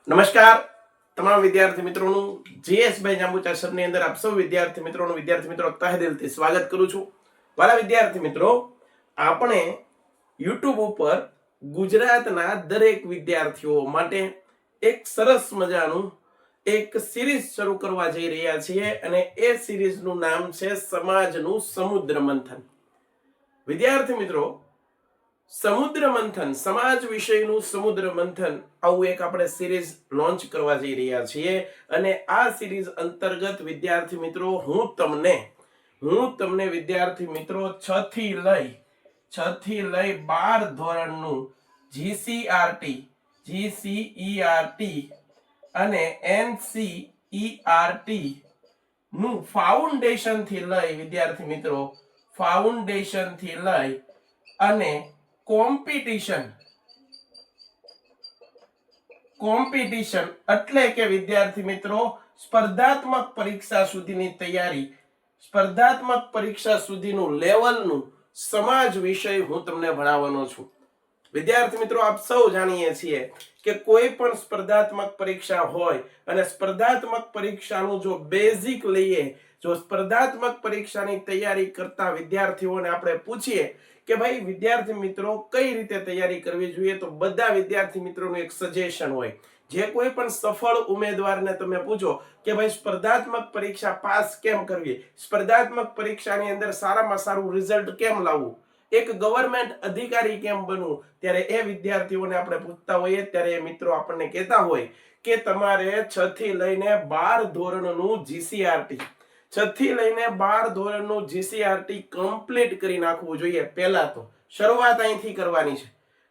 નમસ્કાર તમામ વિદ્યાર્થી મિત્રોનું જીએસભાઈ જાંબુચા સરની અંદર આપ સૌ વિદ્યાર્થી મિત્રો તહે દિલથી સ્વાગત કરું છું। વાલા વિદ્યાર્થી મિત્રો, આપણે યુટ્યુબ ઉપર ગુજરાતના દરેક વિદ્યાર્થીઓ માટે એક સરસ મજાનું એક સિરીઝ શરૂ કરવા જઈ રહ્યા છીએ અને એ સિરીઝનું નામ છે સમાજનું સમુદ્ર મંથન। વિદ્યાર્થી મિત્રો, સમુદ્ર મંથન, સમાજ વિષયનું સમુદ્ર મંથન, આવું એક આપણે સિરીઝ લોન્ચ કરવા જઈ રહ્યા છીએ અને આ સિરીઝ અંતર્ગત વિદ્યાર્થી મિત્રો હું તમને વિદ્યાર્થી મિત્રો 6 થી લઈ 12 ધોરણનું જીસીઈઆરટી અને એનસીઈઆરટી નું ફાઉન્ડેશન થી લઈ વિદ્યાર્થી મિત્રો ફાઉન્ડેશન થી લઈ અને કોમ્પિટિશન એટલે કે વિદ્યાર્થી મિત્રો સ્પર્ધાત્મક પરીક્ષા સુધીની તૈયારી, સ્પર્ધાત્મક પરીક્ષા સુધીનું લેવલનું સમાજ વિષય હું તમને ભણાવવાનો છું। વિદ્યાર્થી મિત્રો, આપ સૌ જાણીએ છીએ કે કોઈ પણ સ્પર્ધાત્મક પરીક્ષા હોય અને સ્પર્ધાત્મક પરીક્ષાનું જો બેઝિક લઈએ, જો સ્પર્ધાત્મક પરીક્ષાની તૈયારી કરતા વિદ્યાર્થીઓને આપણે પૂછીએ કે ભાઈ વિદ્યાર્થી મિત્રો કઈ રીતે તૈયારી કરવી જોઈએ, તો બધા વિદ્યાર્થી મિત્રોનું એક સજેશન હોય। જે કોઈ પણ સફળ ઉમેદવારને તમે પૂછો કે ભાઈ સ્પર્ધાત્મક પરીક્ષા પાસ કેમ કરવી, સ્પર્ધાત્મક પરીક્ષાની અંદર સારામાં સારું રિઝલ્ટ કેમ લાવવું, એક ગવર્નમેન્ટ અધિકારી કેમ બનવું, ત્યારે એ વિદ્યાર્થીઓને આપણે પૂછતા હોઈએ ત્યારે એ મિત્રો આપણને કહેતા હોય કે તમારે 6 થી લઈને 12 ધોરણનું જીસીઆરટી 6 થી લઈને 12 ધોરણનું જીસીઆરટી કમ્પ્લીટ કરી નાખવું જોઈએ। પહેલા તો શરૂઆત અહીંથી કરવાની છે,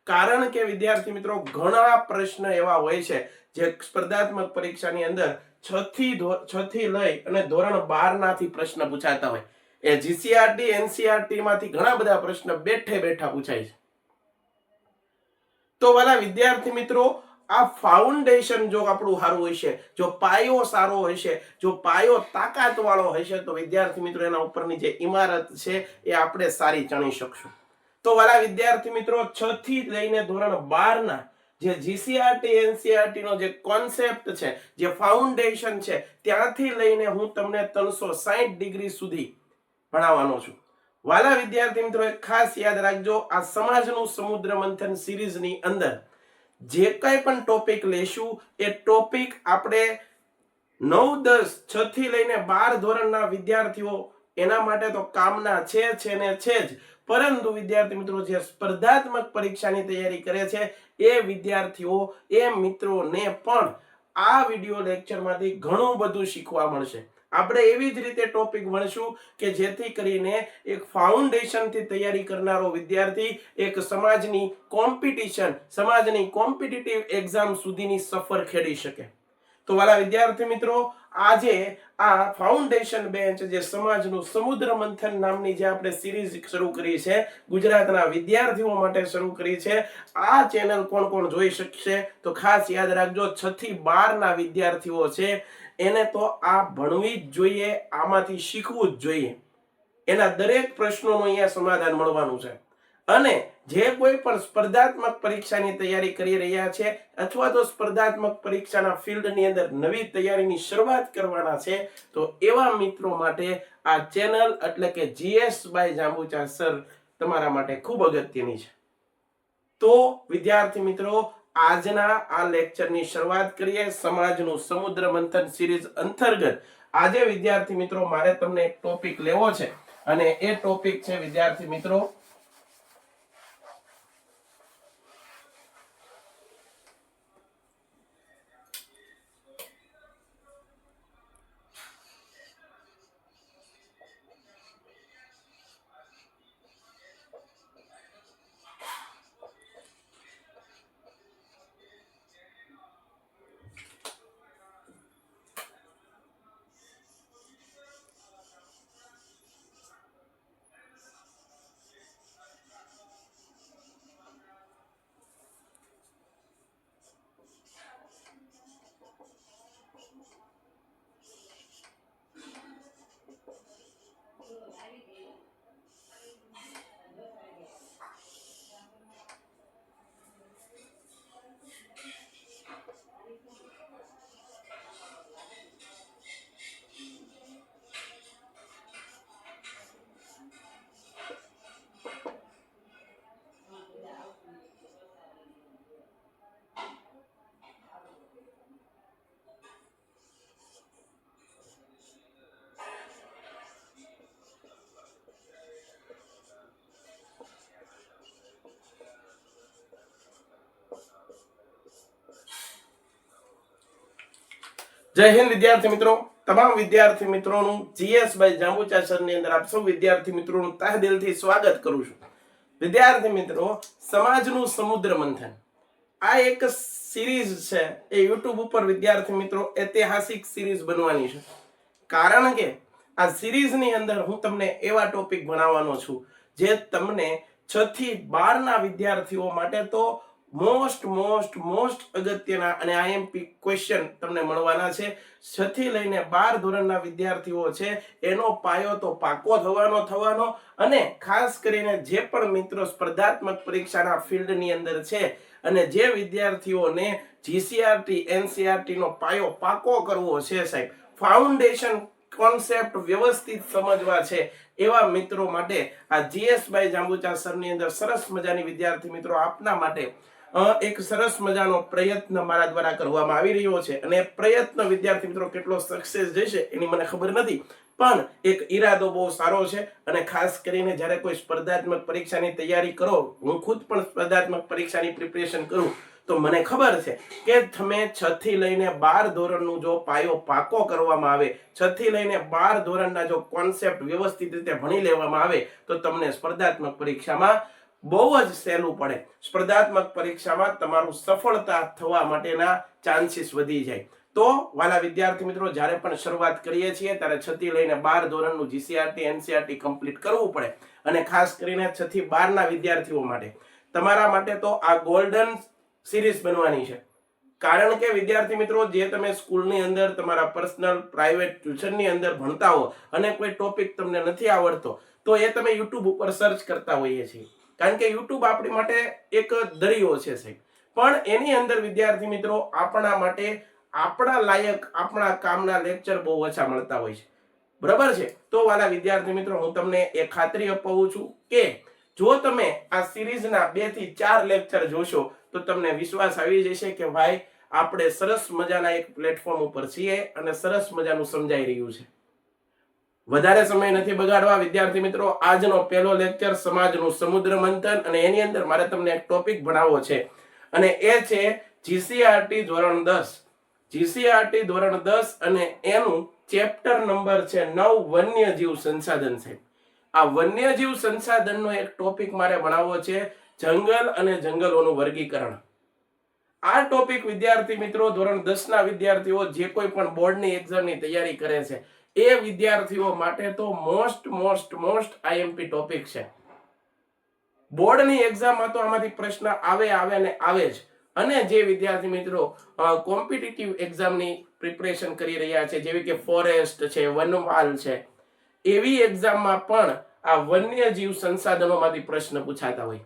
કારણ કે વિદ્યાર્થી મિત્રો ઘણા પ્રશ્ન એવા હોય છે જે સ્પર્ધાત્મક પરીક્ષાની અંદર 6 થી લઈ અને ધોરણ 12 નાથી પ્રશ્ન પૂછાતા હોય। એ જીસીઆરટી એનસીઆરટી માંથી ઘણા બધા પ્રશ્ન બેઠા પૂછાય છે। તો વાલા વિદ્યાર્થી મિત્રો, આ ફાઉન્ડેશન જો આપણું સારું હશે, જો પાયો સારો હશે, જો પાયો તાકાત વાળો હશે, તો વિદ્યાર્થી મિત્રો એના ઉપરની જે ઇમારત છે એ આપણે સારી ચણી શકશું। તો વાલા વિદ્યાર્થી મિત્રો, 6 થી લઈને ધોરણ 12 ના જે જીસીઆરટી એનસીઆરટી નો જે કોન્સેપ્ટ છે, જે ફાઉન્ડેશન છે, ત્યાંથી લઈને હું તમને 360 ડિગ્રી સુધી ભણાવવાનો છું। વાલા વિદ્યાર્થી મિત્રો, એક ખાસ યાદ રાખજો, આ સમાજનું સમુદ્ર મંથન સિરીઝની અંદર જે કંઈ પણ ટોપિક લેશું એ ટોપિક આપણે 9, 10, 6 થી લઈને 12 ધોરણના વિદ્યાર્થીઓ એના માટે તો કામના છે જ, પરંતુ વિદ્યાર્થી મિત્રો જે સ્પર્ધાત્મક પરીક્ષાની તૈયારી કરે છે એ વિદ્યાર્થીઓ, એ મિત્રોને પણ આ વિડિયો લેક્ચરમાંથી ઘણું બધું શીખવા મળશે। આપણે એવી જ રીતે ટોપિક ભણશું કે જેથી કરીને એક ફાઉન્ડેશન થી તૈયારી કરનારો વિદ્યાર્થી એક સમાજની કોમ્પિટિટિવ એક્ઝામ સુધીની સફર ખેડી શકે। તો વાલા વિદ્યાર્થી મિત્રો, આજે આ ફાઉન્ડેશન બેન્ચ જે સમાજનું સમુદ્ર મંથન નામની જે આપણે સિરીઝ શરૂ કરી છે, ગુજરાતના વિદ્યાર્થીઓ માટે શરૂ કરી છે, આ ચેનલ કોણ જોઈ શકશે, તો ખાસ યાદ રાખજો 6 થી 12 ના વિદ્યાર્થીઓ છે એને તો આ ભણવી જ જોઈએ, આમાંથી શીખવું જ જોઈએ। એના દરેક પ્રશ્નોનું અહીંયા સમાધાન મળવાનું છે અને જે કોઈ પણ સ્પર્ધાત્મક પરીક્ષાની તૈયારી કરી રહ્યા છે અથવા તો સ્પર્ધાત્મક પરીક્ષાના ફિલ્ડની અંદર નવી તૈયારીની શરૂઆત કરવાના છે, તો એવા મિત્રો માટે આ ચેનલ એટલે કે જીએસ બાય જાંબુચા સર તમારા માટે ખૂબ અગત્યની છે। તો વિદ્યાર્થી મિત્રો, આજના આ લેક્ચરની શરૂઆત કરીએ સમાજનું સમુદ્ર મંથન સિરીઝ અંતર્ગત। આજે વિદ્યાર્થી મિત્રો મારે તમને એક ટોપિક લેવો છે અને એ ટોપિક છે વિદ્યાર્થી મિત્રો જય હિન્દ વિદ્યાર્થી મિત્રો, તમામ વિદ્યાર્થી મિત્રોનું જીએસ બાય જાંબુચા સરની અંદર આપ સૌ વિદ્યાર્થી મિત્રોનું તહે દિલથી સ્વાગત કરું છું. વિદ્યાર્થી મિત્રો, સમાજનું સમુદ્ર મંથન આ એક સિરીઝ છે. એ યુટ્યુબ ઉપર વિદ્યાર્થી મિત્રો ઐતિહાસિક સિરીઝ બનવાની છે. કારણ કે આ સિરીઝની અંદર હું તમને એવા ટોપિક ભણાવવાનો છું જે તમને 6 થી 12 ના વિદ્યાર્થીઓ માટે તો મોસ્ટ અગત્યના અને આઈએમપી ક્વેશ્ચન તમને મળવાના છે. 6 થી લઈને 12 ધોરણના વિદ્યાર્થીઓ છે એનો પાયો તો પાકો થવાનો અને ખાસ કરીને જે પણ મિત્રો સ્પર્ધાત્મક પરીક્ષાના ફિલ્ડની અંદર છે અને જે વિદ્યાર્થીઓને જીસીઆરટી એનસીઆરટી નો પાયો પાકો કરવો છે સાહેબ, ફાઉન્ડેશન કોન્સેપ્ટ વ્યવસ્થિત સમજવા છે, એવા મિત્રો માટે આ જીએસ બાય જાંબુચા સરની અંદર સરસ મજાની વિદ્યાર્થી મિત્રો આપના માટે એક સરસ મજાનો પ્રયત્ન મારા દ્વારા કરવામાં આવી રહ્યો છે. અને પ્રયત્ન વિદ્યાર્થી મિત્રો કેટલો સક્સેસ જશે એની મને ખબર નથી, પણ એક ઈરાદો બહુ સારો છે. અને ખાસ કરીને જ્યારે કોઈ સ્પર્ધાત્મક પરીક્ષાની તૈયારી કરો, હું ખુદ પણ સ્પર્ધાત્મક પરીક્ષાની પ્રિપરેશન કરું, તો મને ખબર છે કે તમે 6 થી લઈને 12 ધોરણનું જો પાયો પાકો કરવામાં આવે, 6 થી લઈને 12 ધોરણના જો કોન્સેપ્ટ વ્યવસ્થિત રીતે ભણી લેવામાં આવે તો તમને સ્પર્ધાત્મક પરીક્ષામાં બહુ જ સહેલું પડે. સ્પર્ધાત્મક પરીક્ષામાં તમારું સફળતા થવા માટેના ચાન્સીસ વધી જાય. તો વાલા વિદ્યાર્થી મિત્રો, જ્યારે પણ શરૂઆત કરીએ છીએ ત્યારે 6 થી લઈને 12 ધોરણનું જીસીઆરટી એનસીઆરટી કમ્પ્લીટ કરવું પડે. અને ખાસ કરીને 6 થી 12 ના વિદ્યાર્થીઓ માટે તમારા માટે તો આ ગોલ્ડન સિરીઝ બનવાની છે. કારણ કે વિદ્યાર્થી મિત્રો, જે તમે સ્કૂલની અંદર તમારા પર્સનલ પ્રાઇવેટ ટ્યુશનની અંદર ભણતા હો અને કોઈ ટોપિક તમને નથી આવડતો, તો એ તમે યુટ્યુબ ઉપર સર્ચ કરતા હોઈએ છીએ. કારણ કે યુટ્યુબ આપણી માટે એક દરિયો છે સાહેબ, પણ એની અંદર વિદ્યાર્થી મિત્રો આપણા માટે આપણા લાયક આપણા કામના લેક્ચર બહુ ઓછા મળતા હોય છે. બરાબર છે? તો વાલા વિદ્યાર્થી મિત્રો, હું તમને એ ખાતરી અપાવું છું કે જો તમે આ સિરીઝના 2 થી 4 લેક્ચર જોશો તો તમને વિશ્વાસ આવી જશે કે ભાઈ આપણે સરસ મજાના એક પ્લેટફોર્મ ઉપર છીએ અને સરસ મજાનું સમજાઈ રહ્યું છે. વધારે સમય નથી બગાડવા વિદ્યાર્થી મિત્રો, આજનો પહેલો લેક્ચર સમાજનું સમુદ્ર મંથન, અને એની અંદર મારે તમને એક ટોપિક ભણાવવો છે અને એ છે જીસીઆરટી ધોરણ 10. જીસીઆરટી ધોરણ 10 અને એનું ચેપ્ટર નંબર છે 9 વન્યજીવ સંસાધન છે. આ વન્યજીવ સંસાધનનો એક ટોપિક મારે ભણાવવો છે, જંગલ અને જંગલોનું વર્ગીકરણ. આ ટોપિક વિદ્યાર્થી મિત્રો ધોરણ 10 ના વિદ્યાર્થીઓ જે કોઈ પણ બોર્ડની એક્ઝામની તૈયારી કરે છે એ વિદ્યાર્થીઓ માટે તો મોસ્ટ આઈએમપી ટોપિક છે. બોર્ડની એક્ઝામમાં તો આમાંથી પ્રશ્ન આવે જ. અને જે વિદ્યાર્થી મિત્રો કોમ્પિટિટિવ એક્ઝામની પ્રિપરેશન કરી રહ્યા છે, જેવી કે ફોરેસ્ટ છે, વનવાલ છે, એવી એક્ઝામમાં પણ આ વન્યજીવ સંસાધનોમાંથી પ્રશ્ન પૂછાતા હોય.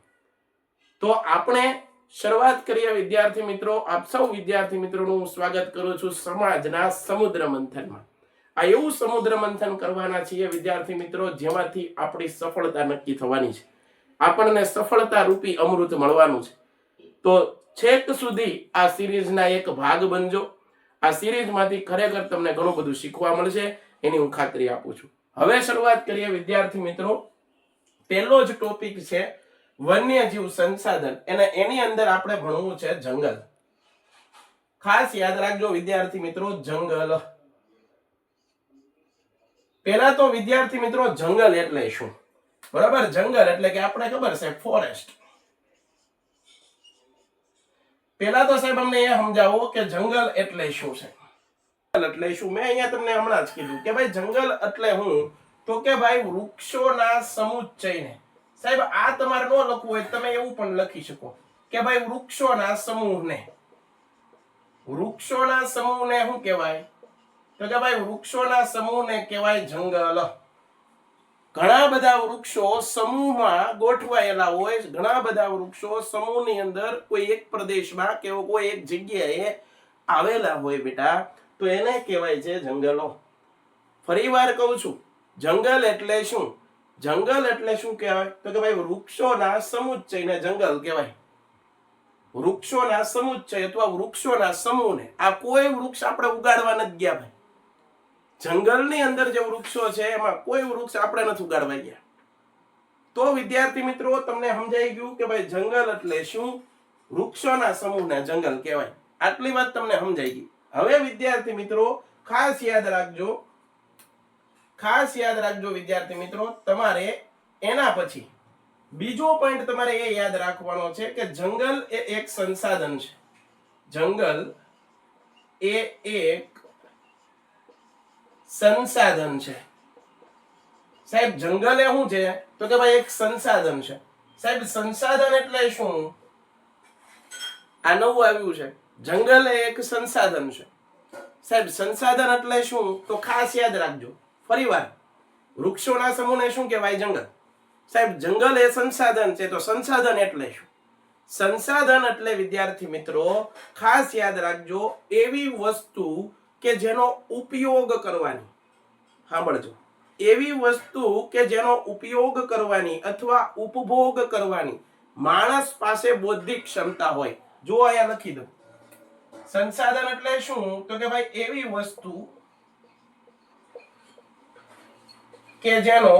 તો આપણે શરૂઆત કરીએ વિદ્યાર્થી મિત્રો. આપ સૌ વિદ્યાર્થી મિત્રોનું સ્વાગત કરું છું સમાજના સમુદ્ર મંથનમાં. આ એવું સમુદ્ર મંથન કરવાના છીએ વિદ્યાર્થી મિત્રો જેમાંથી આપણી સફળતા નક્કી થવાની છે, આપણને સફળતા રૂપી અમૃત મળવાનું છે. તો છેક સુધી આ સિરીઝના એક ભાગ બનજો. આ સિરીઝમાંથી ખરેખર તમને ઘણું બધું શીખવા મળશે, એની હું ખાતરી આપું છું. હવે શરૂઆત કરીએ વિદ્યાર્થી મિત્રો. પહેલો જ ટોપિક છે વન્યજીવ સંસાધન. એની અંદર આપણે ભણવું છે જંગલ. ખાસ યાદ રાખજો વિદ્યાર્થી મિત્રો, જંગલ. પહેલા તો વિદ્યાર્થી મિત્રો જંગલ એટલે શું? બરાબર, જંગલ એટલે કે આપણે ખબર છે ફોરેસ્ટ. પહેલા તો સાહેબ અમને એ સમજાવો કે જંગલ એટલે શું છે. એટલે શું? મેં અહીંયા તમને હમણાં જ કીધું કે ભાઈ જંગલ એટલે હું, તો કે ભાઈ વૃક્ષોના સમુચ્ચયને. સાહેબ આ તમારે ન લખવું હોય તમે એવું પણ લખી શકો કે ભાઈ વૃક્ષોના સમૂહને. વૃક્ષોના સમૂહને શું કહેવાય? તો કે ભાઈ વૃક્ષોના સમૂહને કહેવાય જંગલ. ઘણા બધા વૃક્ષો સમૂહમાં ગોઠવાયેલા હોય, ઘણા બધા વૃક્ષો સમૂહની અંદર કોઈ એક પ્રદેશમાં કે કોઈ એક જગ્યાએ આવેલા હોય બેટા, તો એને કહેવાય છે જંગલો. ફરીવાર કહું છું, જંગલ એટલે શું? જંગલ એટલે શું કહેવાય? તો કે ભાઈ વૃક્ષોના સમુચ્ચયને જંગલ કહેવાય. વૃક્ષોના સમુચ્ચય અથવા વૃક્ષોના સમૂહને. આ કોઈ વૃક્ષ આપણે ઉગાડવા નથી ગયા ભાઈ. જંગલની અંદર જે વૃક્ષો છે એમાં કોઈ વૃક્ષ આપણે નથી ઉગાડવા ગયા. તો વિદ્યાર્થી મિત્રો તમને સમજાઈ ગયું કે ભાઈ જંગલ એટલે શું? વૃક્ષોના સમૂહને જંગલ કહેવાય. આટલી વાત તમને સમજાઈ ગઈ. હવે વિદ્યાર્થી મિત્રો ખાસ યાદ રાખજો વિદ્યાર્થી મિત્રો, તમારે એના પછી બીજો પોઈન્ટ તમારે એ યાદ રાખવાનો છે કે જંગલ એ એક સંસાધન છે. જંગલ એ એક સંસાધન છે. સાહેબ જંગલ એ શું છે? તો કે ભાઈ એક સંસાધન છે. સાહેબ સંસાધન એટલે શું? આ નવું આવ્યું છે, જંગલ એ એક સંસાધન છે. સાહેબ સંસાધન એટલે શું? તો ખાસ યાદ રાખજો ફરીવાર, વૃક્ષોના સમૂહને શું કહેવાય? જંગલ. સાહેબ જંગલ એ સંસાધન છે, તો સંસાધન એટલે શું? સંસાધન એટલે વિદ્યાર્થી મિત્રો ખાસ યાદ રાખજો, એવી વસ્તુ કે જેનો ઉપયોગ કરવાની, સાંભળજો, એવી વસ્તુ કે જેનો ઉપયોગ કરવાની અથવા ઉપભોગ કરવાની માણસ પાસે બૌદ્ધિક ક્ષમતા હોય. જો અહીંયા લખી દો, સંસાધન એટલે શું? તો કે ભાઈ એવી વસ્તુ કે જેનો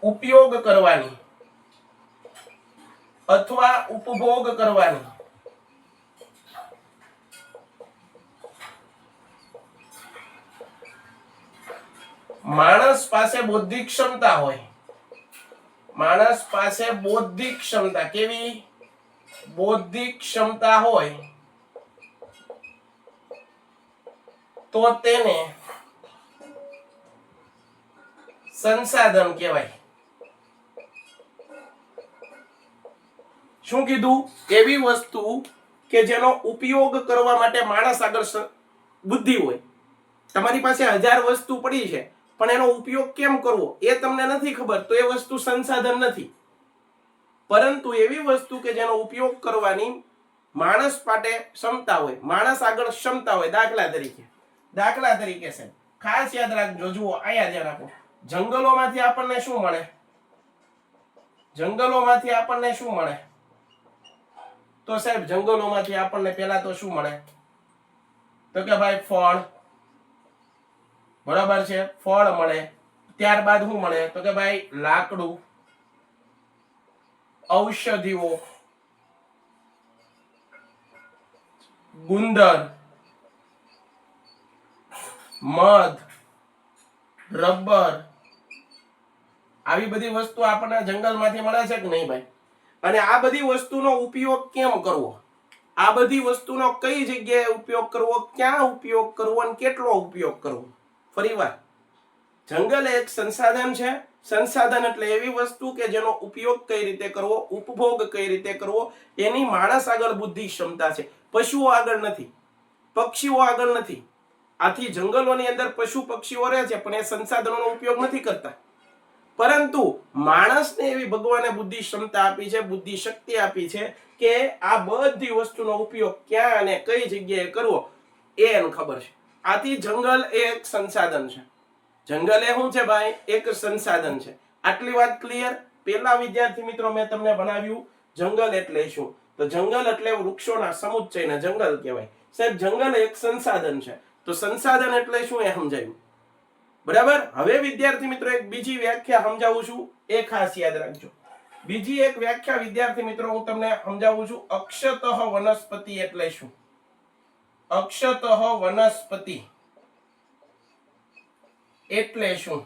ઉપયોગ કરવાની અથવા ઉપભોગ કરવાની માણસ પાસે બૌદ્ધિક ક્ષમતા હોય. માણસ પાસે બૌદ્ધિક ક્ષમતા, કેવી? બૌદ્ધિક ક્ષમતા હોય તો તેને સંસાધન કહેવાય. શું કીધું? એવી વસ્તુ કે જેનો ઉપયોગ કરવા માટે માણસ આગળ બુદ્ધિ હોય. તમારી પાસે 1000 વસ્તુ પડી છે પણ એનો ઉપયોગ કેમ કરવો એ તમને નથી ખબર, તો એ વસ્તુ સંસાધન નથી. પરંતુ એવી વસ્તુ કે જેનો ઉપયોગ કરવાની માણસ માટે ક્ષમતા હોય, માણસ આગળ ક્ષમતા હોય. દાખલા તરીકે છે, ખાસ યાદ રાખજો. જુઓ અહીંયા ધ્યાન આપો, જંગલોમાંથી આપણને શું મળે? જંગલોમાંથી આપણને શું મળે? તો સાહેબ જંગલોમાંથી આપણને પહેલા તો શું મળે? તો કે ભાઈ ફળ, બરાબર છે, ફળ મળે. ત્યારબાદ શું મળે? તો કે ભાઈ લાકડું, ઔષધિઓ, ગુંદર, મધ, રબર, આવી બધી વસ્તુ આપણને જંગલમાંથી મળે છે કે નહીં ભાઈ? અને આ બધી વસ્તુનો ઉપયોગ કેમ કરવો? આ બધી વસ્તુનો કઈ જગ્યાએ ઉપયોગ કરવો, ક્યાં ઉપયોગ કરવો અને કેટલો ઉપયોગ કરવો? ફરીવાર, જંગલ એક સંસાધન છે. સંસાધન એટલે એવી વસ્તુ કે જેનો ઉપયોગ કઈ રીતે કરવો, ઉપભોગ કઈ રીતે કરવો, એની માણસ આગળ બુદ્ધિ ક્ષમતા છે. પશુઓ આગળ નથી, પક્ષીઓ આગળ નથી. આથી જંગલોની અંદર પશુ પક્ષીઓ રહે છે પણ એ સંસાધનોનો ઉપયોગ નથી કરતા. પરંતુ માણસને એવી ભગવાને બુદ્ધિ ક્ષમતા આપી છે, બુદ્ધિ શક્તિ આપી છે કે આ બધી વસ્તુનો ઉપયોગ ક્યાં અને કઈ જગ્યાએ કરવો એ એને ખબર છે. આથી જંગલ એ એક સંસાધન છે. જંગલ એ શું છે ભાઈ? એક સંસાધન છે. આટલી વાત ક્લિયર? પહેલા વિદ્યાર્થી મિત્રો મેં તમને ભણાવ્યું જંગલ એટલે શું. તો જંગલ એટલે વૃક્ષોના સમુચ્ચયને જંગલ કહેવાય. સાહેબ જંગલ એક સંસાધન છે, તો સંસાધન એટલે શું એ સમજાયું, બરાબર? હવે વિદ્યાર્થી મિત્રો એક બીજી વ્યાખ્યા સમજાવું છું, એ ખાસ યાદ રાખજો. બીજી એક વ્યાખ્યા વિદ્યાર્થી મિત્રો હું તમને સમજાવું છું. અક્ષતઃ વનસ્પતિ એટલે શું? અક્ષતઃ વનસ્પતિ એટલે શું?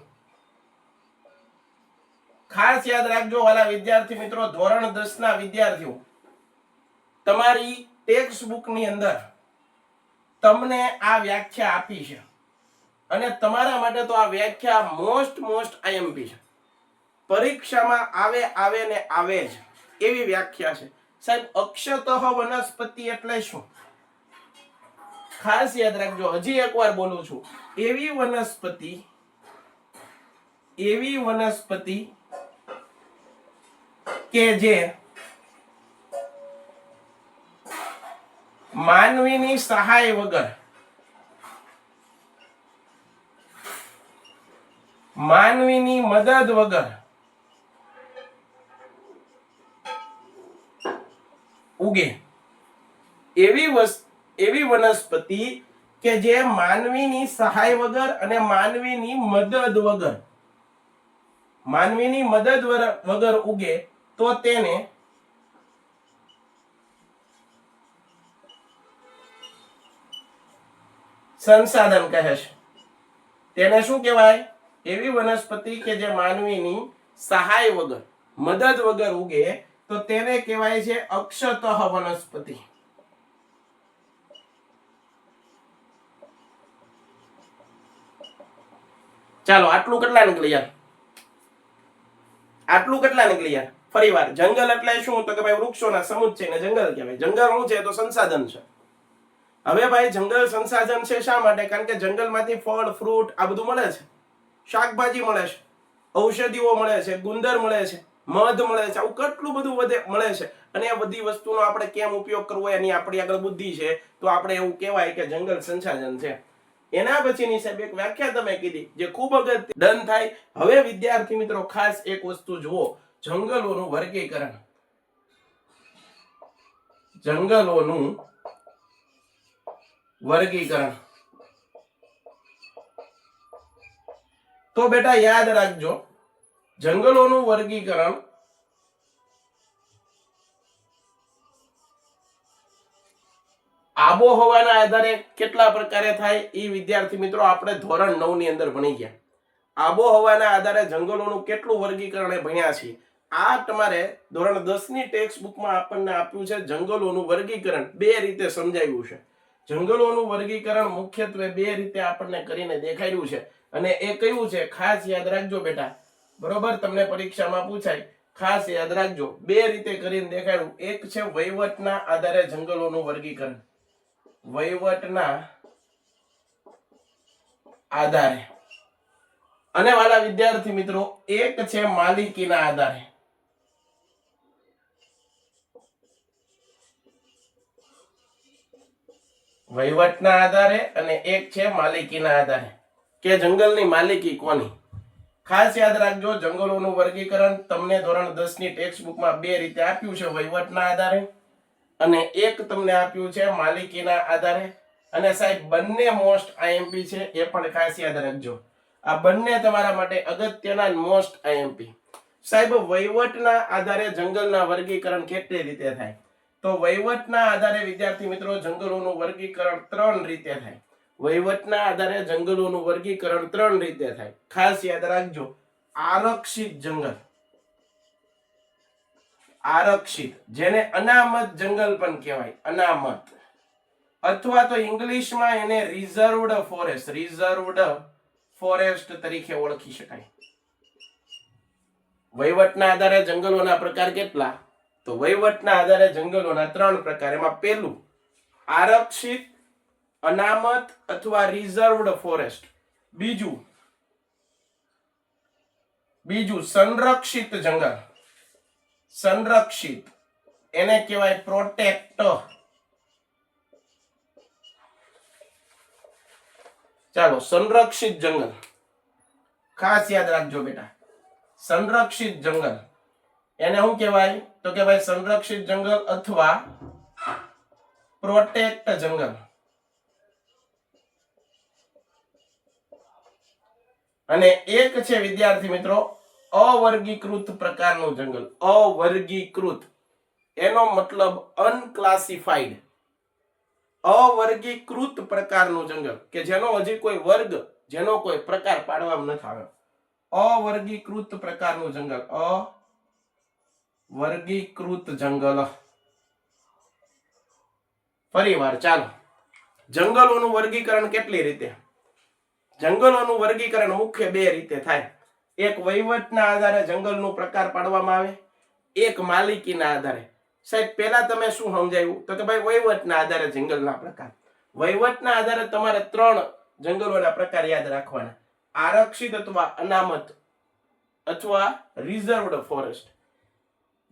ખાસ યાદ રાખજો વાલા વિદ્યાર્થી મિત્રો, ધોરણ 10 ના વિદ્યાર્થીઓ, તમારી ટેક્સ્ટ બુક ની અંદર તમને આ વ્યાખ્યા આપી છે અને તમારા માટે તો આ વ્યાખ્યા મોસ્ટ આઈએમપી છે. પરીક્ષામાં આવે ને આવે જ એવી વ્યાખ્યા છે. સાહેબ અક્ષતઃ વનસ્પતિ એટલે શું? ખાસ યાદ રાખજો, હજી એકવાર બોલું છું, એવી વનસ્પતિ કે જે માનવીની સહાય વગર, માનવીની મદદ વગર ઉગે. એવી વનસ્પતિ કે જે માનવીની સહાય વગર અને માનવીની મદદ વગર ઉગે તો તેને સંસાધન કહે છે. તેને શું કહેવાય? એવી વનસ્પતિ કે જે માનવીની સહાય વગર, મદદ વગર ઉગે તો તેને કહેવાય છે અક્ષતઃ વનસ્પતિ. ચાલો આટલું કેટલા નીકળી યાર? આટલું કેટલા નીકળી યાર? ફરી વાર, જંગલ એટલે શું? તો કે ભાઈ વૃક્ષોના સમુચ્ચયને જંગલ કહેવાય. જંગલ શું છે? તો સંસાધન છે. હવે ભાઈ જંગલ સંસાધન છે શા માટે? કારણ કે જંગલમાંથી ફળ, ફ્રૂટ આ બધું મળે છે, શાકભાજી મળે છે, ઔષધિઓ મળે છે, ગુંદર મળે છે, મધ મળે છે, આવું કેટલું બધું મળે છે. અને આ બધી વસ્તુનો આપણે કેમ ઉપયોગ કરવો એની આપણી આગળ બુદ્ધિ છે, તો આપણે એવું કહેવાય કે જંગલ સંસાધન છે. એના પછીની સાહેબ એક વ્યાખ્યા તમે કીધી જે ખૂબ અગત્ય ડન થાય. હવે વિદ્યાર્થી મિત્રો ખાસ એક વસ્તુ જુઓ, જંગલોનું વર્ગીકરણ. જંગલોનું વર્ગીકરણ તો બેટા યાદ રાખજો, જંગલોનું વર્ગીકરણ આબોહવાના આધારે કેટલા પ્રકારે થાય એ વિદ્યાર્થી મિત્રો આપણે ધોરણ 9 ની અંદર ભણી ગયા. આબોહવાના આધારે જંગલોનું કેટલું વર્ગીકરણ એ ભણ્યા છે. આ તમારે ધોરણ 10 ની ટેક્સ્ટ બુકમાં આપણને આપ્યું છે. જંગલોનું વર્ગીકરણ બે રીતે સમજાવ્યું છે. જંગલોનું વર્ગીકરણ મુખ્યત્વે બે રીતે આપણને કરીને દેખાડ્યું છે. અને એ કયું છે ખાસ યાદ રાખજો બેટા, બરોબર? તમને પરીક્ષામાં પૂછાય, ખાસ યાદ રાખજો. બે રીતે કરીને દેખાડ્યું. એક છે વહીવટના આધારે જંગલોનું વર્ગીકરણ, વહીવટના આધારે. અને વાલા વિદ્યાર્થી મિત્રો એક છે માલિકીના આધારે. વહીવટના આધારે અને એક છે માલિકીના આધારે, કે જંગલની માલિકી કોની. ખાસ યાદ રાખજો, જંગલોનું વર્ગીકરણ તમને ધોરણ 10 ની ટેક્સ્ટ બુકમાં બે રીતે આપ્યું છે, વહીવટના આધારે અને એક તમને આપ્યું છે માલિકીના આધારે. અને સાહેબ બંને મોસ્ટ આઈએમપી છે, એ પણ ખાસ યાદ રાખજો. આ બંને તમારા માટે અગત્યના મોસ્ટ આઈએમપી. સાહેબ વહીવટના આધારે જંગલના વર્ગીકરણ કેટલી રીતે થાય? તો વહીવટના આધારે વિદ્યાર્થી મિત્રો જંગલોનું વર્ગીકરણ 3 રીતે થાય. વહીવટના આધારે જંગલોનું વર્ગીકરણ 3 રીતે થાય. ખાસ યાદ રાખજો, આરક્ષિત જંગલ, આરક્ષિત, જેને અનામત જંગલ પણ કહેવાય, અનામત, અથવા તો ઇંગ્લિશમાં એને રિઝર્વડ ફોરેસ્ટ, રિઝર્વડ ફોરેસ્ટ તરીકે ઓળખી શકાય. વહીવટના આધારે જંગલોના પ્રકાર કેટલા? તો વહીવટના આધારે જંગલોના 3 પ્રકાર. એમાં પહેલું આરક્ષિત, અનામત અથવા રિઝર્વડ ફોરેસ્ટ. બીજું સંરક્ષિત જંગલ, સંરક્ષિત, એને કહેવાય પ્રોટેક્ટ. ચાલો સંરક્ષિત જંગલ ખાસ યાદ રાખજો બેટા, સંરક્ષિત જંગલ એને શું કહેવાય? તો કે ભાઈ સંરક્ષિત જંગલ અથવા પ્રોટેક્ટ જંગલ. અને એક છે વિદ્યાર્થી મિત્રો અવર્ગીકૃત પ્રકારનું જંગલ. અવર્ગીકૃત એનો મતલબ અનક્લાસિફાઈડ. અવર્ગીકૃત પ્રકારનું જંગલ કે જેનો હજી કોઈ વર્ગ, જેનો કોઈ પ્રકાર પાડવામાં નથી આવ્યો. અવર્ગીકૃત પ્રકારનું જંગલ, અવર્ગીકૃત જંગલ. ફરીવાર ચાલો, જંગલોનું વર્ગીકરણ કેટલી રીતે? જંગલોનું વર્ગીકરણ મુખ્ય બે રીતે થાય. એક વહીવટના આધારે જંગલનો પ્રકાર પાડવામાં આવે, એક માલિકીના આધારે. સાહેબ પહેલા તમે શું સમજાયું? તો કે ભાઈ વહીવટના આધારે જંગલના પ્રકાર. વહીવટના આધારે તમારે 3 જંગલોના પ્રકાર યાદ રાખવાના, આરક્ષિત અથવા અનામત અથવા રિઝર્વડ ફોરેસ્ટ.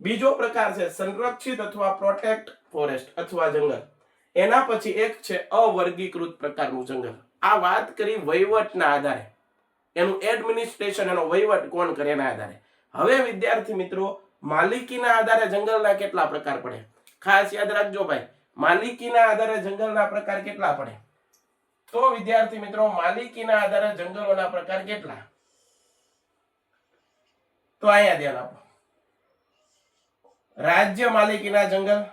બીજો પ્રકાર છે સંરક્ષિત અથવા પ્રોટેક્ટ ફોરેસ્ટ અથવા જંગલ. એના પછી એક છે અવર્ગીકૃત પ્રકારનું જંગલ. આ વાત કરી વહીવટના આધારે, એનું એડમિનિસ્ટ્રેશન, એનો વહીવટ કોણ કરે એના આધારે. હવે વિદ્યાર્થી મિત્રો માલિકીના આધારે જંગલના કેટલા પ્રકાર પડે? ખાસ યાદ રાખજો ભાઈ, માલિકીના આધારે જંગલના પ્રકાર કેટલા પડે? તો વિદ્યાર્થી મિત્રો માલિકીના આધારે જંગલોના પ્રકાર કેટલા? તો અહીંયા ધ્યાન આપો. રાજ્ય માલિકીના જંગલ,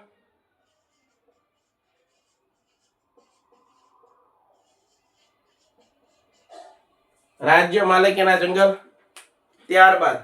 રાજ્ય માલિકીના જંગલ. ત્યારબાદ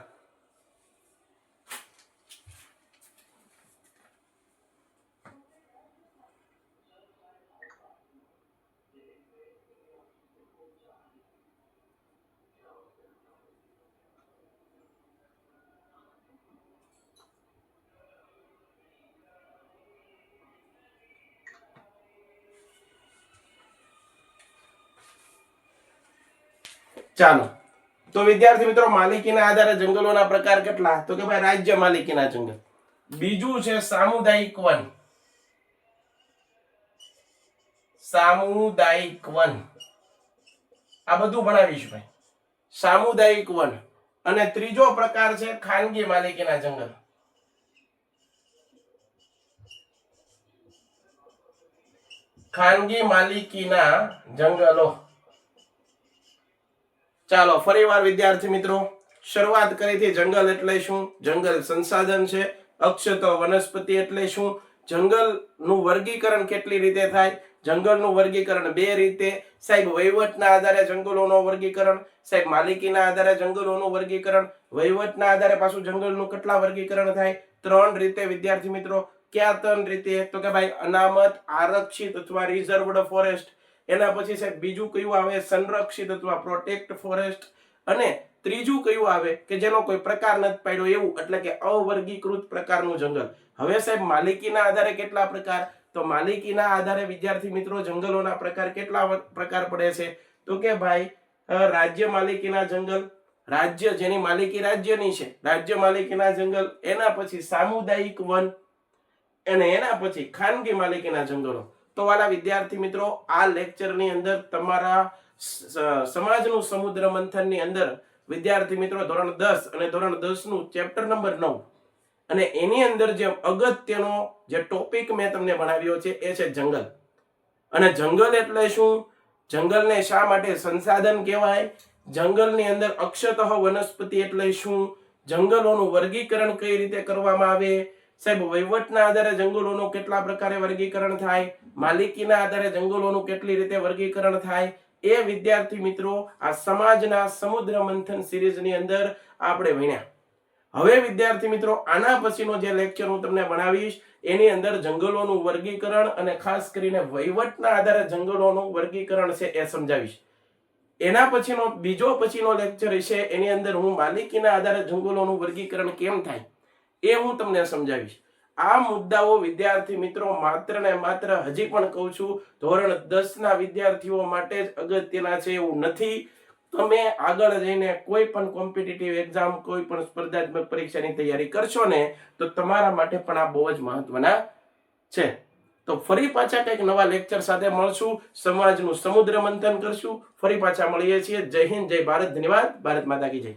ચાલો, તો વિદ્યાર્થી મિત્રો માલિકીના આધારે જંગલોના પ્રકાર કેટલા? તો કે ભાઈ રાજ્ય માલિકીના જંગલ. બીજું છે સામુદાયિક વન. સામુદાયિક વન આ બધું ભણાવીશ ભાઈ. સામુદાયિક વન. અને ત્રીજો પ્રકાર છે ખાનગી માલિકીના જંગલ. ખાનગી માલિકીના જંગલો. ચાલો ફરીવાર વિદ્યાર્થી મિત્રો શરૂઆત કરી હતી. જંગલ એટલે શું? જંગલ સંસાધન છે. અક્ષત વનસ્પતિ એટલે શું? જંગલનું વર્ગીકરણ કેટલી રીતે થાય? જંગલનું વર્ગીકરણ બે રીતે. સાહેબ વહીવટના આધારે જંગલોનું વર્ગીકરણ, સાહેબ માલિકીના આધારે જંગલોનું વર્ગીકરણ, વહીવટના આધારે પાછું જંગલનું કેટલા વર્ગીકરણ થાય? 3 રીતે વિદ્યાર્થી મિત્રો. ક્યાં 3 રીતે? તો કે ભાઈ અનામત, આરક્ષિત અથવા રિઝર્વડ ફોરેસ્ટ. એના પછી સાહેબ બીજું કયું આવે? સંરક્ષિત અથવા પ્રોટેક્ટ ફોરેસ્ટ. અને ત્રીજું કયું આવે કે જેનો કોઈ પ્રકાર નથી પાડ્યો એવું, એટલે કે અવર્ગીકૃત પ્રકારનું જંગલ. હવે સાહેબ માલિકીના આધારે કેટલા પ્રકાર? તો માલિકીના આધારે વિદ્યાર્થી મિત્રો જંગલોના પ્રકાર કેટલા પ્રકાર પડે છે? તો કે ભાઈ રાજ્ય માલિકીના જંગલ, રાજ્ય જેની માલિકી રાજ્યની છે, રાજ્ય માલિકીના જંગલ. એના પછી સામુદાયિક વન અને એના પછી ખાનગી માલિકીના જંગલો. તો વાલા વિદ્યાર્થી મિત્રો આ લેક્ચરની અંદર તમારા સમાજનું સમુદ્ર મંથનની અંદર વિદ્યાર્થી મિત્રો ધોરણ 10 અને ધોરણ 10 નું ચેપ્ટર નંબર 9 અને એની અંદર જે અગત્યનો જે ટોપિક મેં તમને ભણાવ્યો છે એ છે જંગલ. અને જંગલ એટલે શું? જંગલને શા માટે સંસાધન કહેવાય? જંગલની અંદર અક્ષતઃ વનસ્પતિ એટલે શું? જંગલોનું વર્ગીકરણ કઈ રીતે કરવામાં આવે? સાહેબ વહીવટના આધારે જંગલોનું કેટલા પ્રકારે વર્ગીકરણ થાય? માલિકીના આધારે જંગલોનું કેટલી રીતે વર્ગીકરણ થાય? એ વિદ્યાર્થી મિત્રો આ સમાજના સમુદ્ર મંથન સિરીઝની અંદર આપણે ભણ્યા. હવે વિદ્યાર્થી મિત્રો આના પછીનો જે લેક્ચર હું તમને ભણાવીશ એની અંદર જંગલોનું વર્ગીકરણ અને ખાસ કરીને વહીવટના આધારે જંગલોનું વર્ગીકરણ છે એ સમજાવીશ. એના પછીનો લેક્ચર છે એની અંદર હું માલિકીના આધારે જંગલોનું વર્ગીકરણ કેમ થાય એ હું તમને સમજાવીશ. આ મુદ્દાઓ વિદ્યાર્થી મિત્રો માત્ર ને માત્ર હજી પણ કહું છું ધોરણ 10 ના વિદ્યાર્થીઓ માટે જ અગત્યના છે એવું નથી. તમે આગળ જઈને કોઈ પણ કોમ્પિટિટિવ એક્ઝામ, કોઈ પણ સ્પર્ધાત્મક પરીક્ષાની તૈયારી કરશો ને તો તમારા માટે પણ આ બહુ જ મહત્વના છે. તો ફરી પાછા કંઈક નવા લેક્ચર સાથે મળશું. સમાજનું સમુદ્ર મંથન કરશું. ફરી પાછા મળીએ છીએ. જય હિન્દ, જય ભારત, ધન્યવાદ. ભારત માતા કી જય.